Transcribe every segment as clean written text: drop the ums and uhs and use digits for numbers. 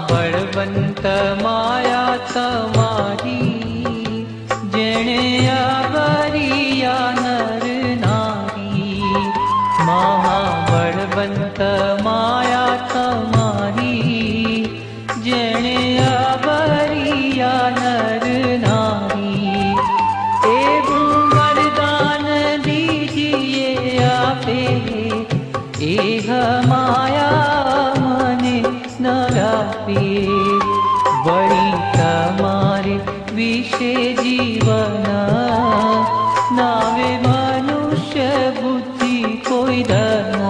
બળવંત માયા તમારી, જેણે આવરિયા નર નારી. મહાબળવંત માયા તમારી, જેણે આવરિયા નર નારી. એવું વરદાન દીજીએ આપે, એહ માયા મને ન વ્યાપે. વળી તમારે વિશે જીવન નાવે મનુષ્ય બુદ્ધિ કોઈ ધન.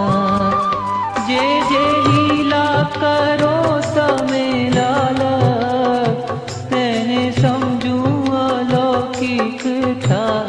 જે જે લીલા કરો તમે લાલ, તેને સમજું અલૌકિક ખ્યાલ.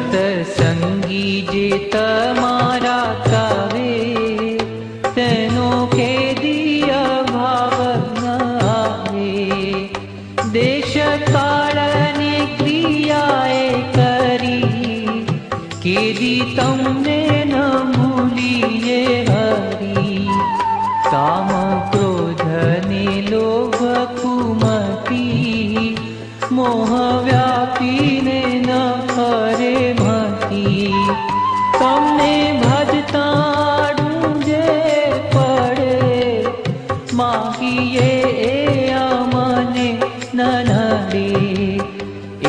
સતસંગી જે તમારા કાવે, તેનો ખેદી અભાવ ન આવે. દેશ કાળને ક્રિયાએ કરી, કેદી તમને ન ભૂલીએ હરી. કામ ક્રોધ ને લોભ કુમતી, મોહ વ્યાપીને ન ફરે મતી. તમને ભજતા ડૂંજે પડે, માગીએ એ અમને ન નડે.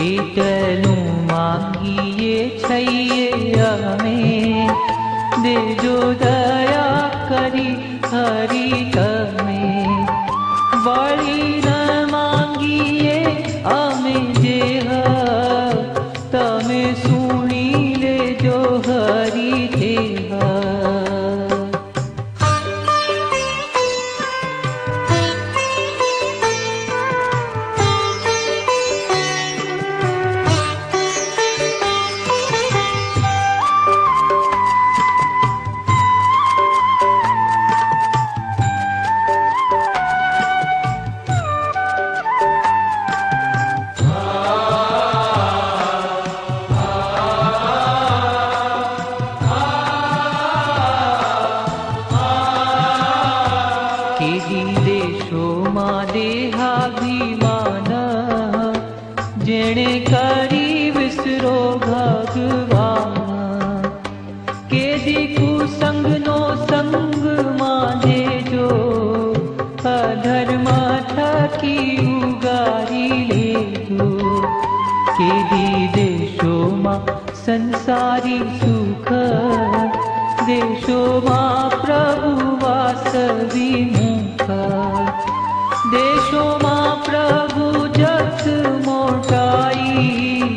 એટલું માંગીએ છીએ અમે, દેજો દયા કરી હરી તમે. વળી ન માંગીએ અમે જે, તમે સુણી લેજો હરી દેહ. દેશોમાં દેહાભિમાન, જેણે કરી વિસરો ભગવાન. કેદી કુસંગનો સંગમાં દેજો, અધર્મ થકી ઉગારી લેજો. કેદી દેશોમાં સંસારી સુખ, દેશોમાં પ્રભુ વાસ વિમુખ. દેશોમાં પ્રભુ જસ મોટાઈ,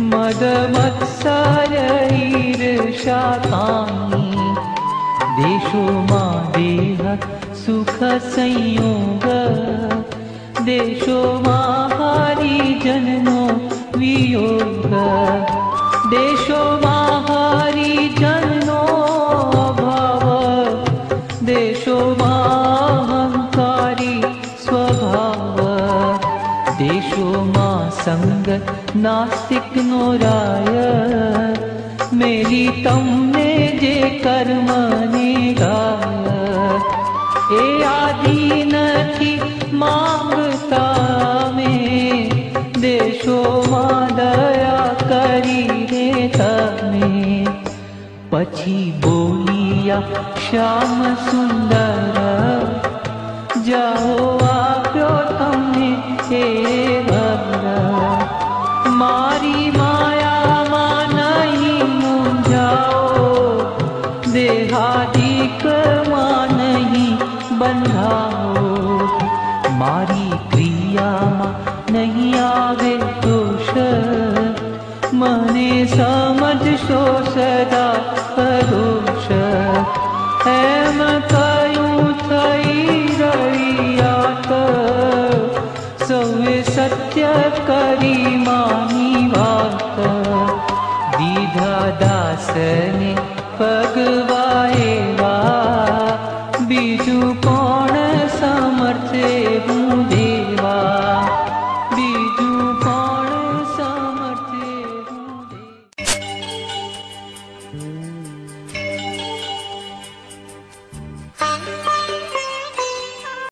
મદ મત્સર ઈર્ષા કાની. દેશોમાં દેહ સુખ સંયોગ, દેશોમાં હરિજનનો વિયોગ. દેશોમાં હરિજનનો અભાવ, દેશોમાં અહંકારી સ્વભાવ. દેશોમાં સંગ નાસ્તિકનો રાય, મેલી તમને જે કર્મની ગાય. એ આદિ નથી માંગતા અમે, દેશોમાં દયા કરીને તમે. પછી બોલિયા શ્યામ સુંદર, જાઓ આપ્યો તમને હે વર. મારી માયામાં નહીં મૂંઝાઓ, દેહાદિકમાં નહીં બંધાઓ. મારી ક્રિયામાં નહીં આવે દોષ, મને સમજશો સદા પરોક્ષ. એમ કયું થઈ રહ્યા, સૌએ સત્ય કરી માની વાત. દીધા દાસને પગવાએવા બીજું